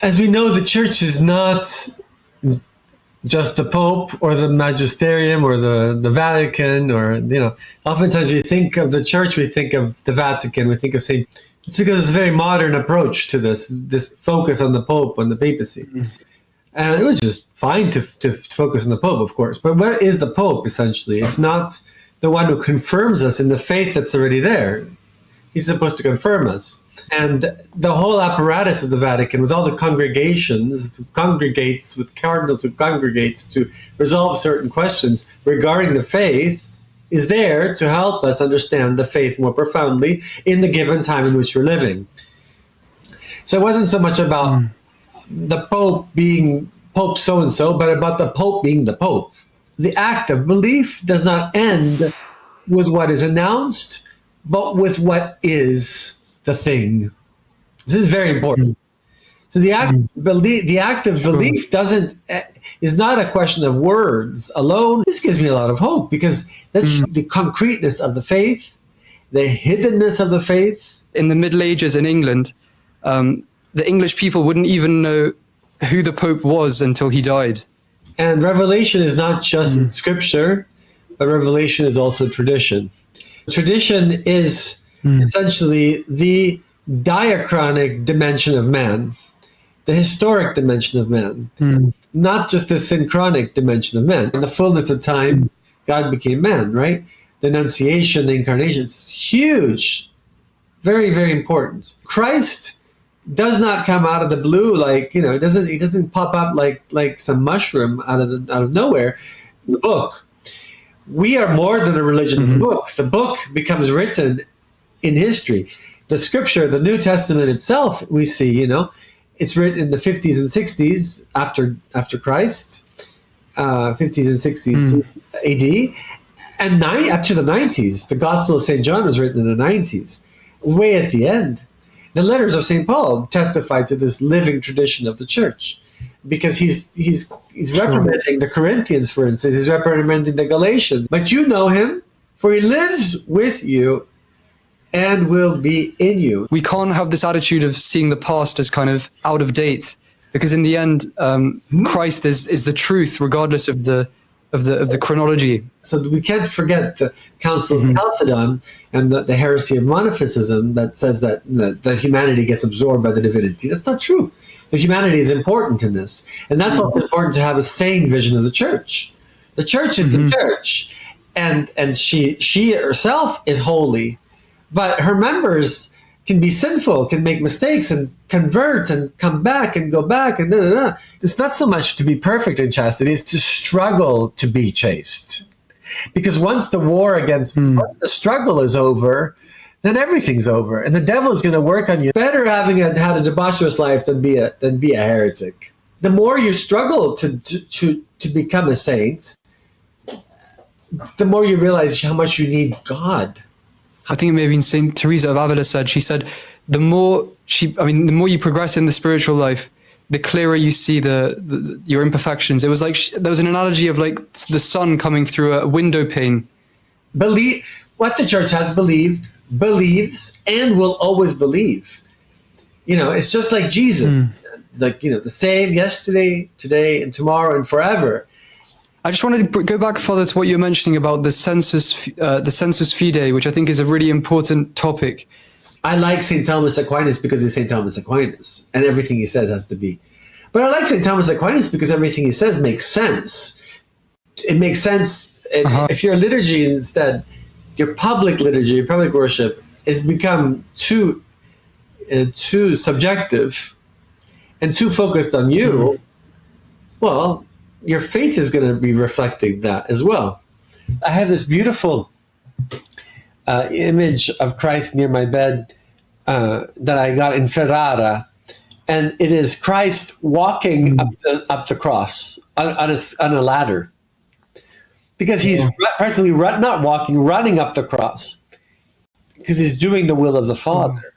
As we know, the church is not just the Pope or the Magisterium or the Vatican, or, oftentimes we think of the church, we think of the Vatican, we think of St. It's because it's a very modern approach to this focus on the Pope and the papacy. And it was just fine to focus on the Pope, of course. But what is the Pope, essentially, if not the one who confirms us in the faith that's already there? He's supposed to confirm us. And the whole apparatus of the Vatican, with all the congregations, congregates with cardinals who congregates to resolve certain questions regarding the faith, is there to help us understand the faith more profoundly in the given time in which we're living. So it wasn't so much about the Pope being Pope so-and-so, but about the Pope being the Pope. The act of belief does not end with what is announced, but with what is the thing. This is very important. So the act of belief is not a question of words alone. This gives me a lot of hope, because that's the concreteness of the faith, the hiddenness of the faith. In the Middle Ages in England, the English people wouldn't even know who the Pope was until he died. And revelation is not just scripture, but revelation is also tradition. Tradition is essentially the diachronic dimension of man, the historic dimension of man, not just the synchronic dimension of man. In the fullness of time, God became man, right? The Annunciation, the Incarnation, it's huge, very, very important. Christ does not come out of the blue, like, he doesn't pop up like some mushroom out of nowhere. In the book, we are more than a religion of the book. The book becomes written in history. The scripture, the New Testament itself, we see, it's written in the 50s and 60s after Christ, 50s and 60s AD, and up to the 90s. The Gospel of St. John was written in the 90s, way at the end. The letters of St. Paul testify to this living tradition of the church, because he's reprimanding the Corinthians, for instance. He's reprimanding the Galatians. But you know him, for he lives with you and will be in you. We can't have this attitude of seeing the past as kind of out of date, because in the end, Christ is the truth, regardless of the chronology. So we can't forget the Council of Chalcedon and the heresy of monophysitism that says that humanity gets absorbed by the divinity. That's not true. The humanity is important in this, and that's also important to have a sane vision of the church. The church is the church, and she herself is holy. But her members can be sinful, can make mistakes and convert and come back and go back and da-da-da. It's not so much to be perfect in chastity, it's to struggle to be chaste. Because once the struggle is over, then everything's over. And the devil is going to work on you. Better having had a debaucherous life than be a heretic. The more you struggle to become a saint, the more you realize how much you need God. I think it may have been St. Teresa of Avila she said, the more you progress in the spiritual life, the clearer you see your imperfections. It was like, there was an analogy of like the sun coming through a window pane. Believe what the church has believed, believes, and will always believe. It's just like Jesus, the same yesterday, today, and tomorrow, and forever. I just wanted to go back, Father, to what you were mentioning about the Sensus Fidei, which I think is a really important topic. I like St. Thomas Aquinas because he's St. Thomas Aquinas, and everything he says has to be. But I like St. Thomas Aquinas because everything he says makes sense. It makes sense. If your liturgy instead, your public liturgy, your public worship, has become too subjective and too focused on you, well, your faith is going to be reflecting that as well. I have this beautiful image of Christ near my bed that I got in Ferrara, and it is Christ walking up the cross on a ladder, because he's practically not walking, running up the cross, because he's doing the will of the Father.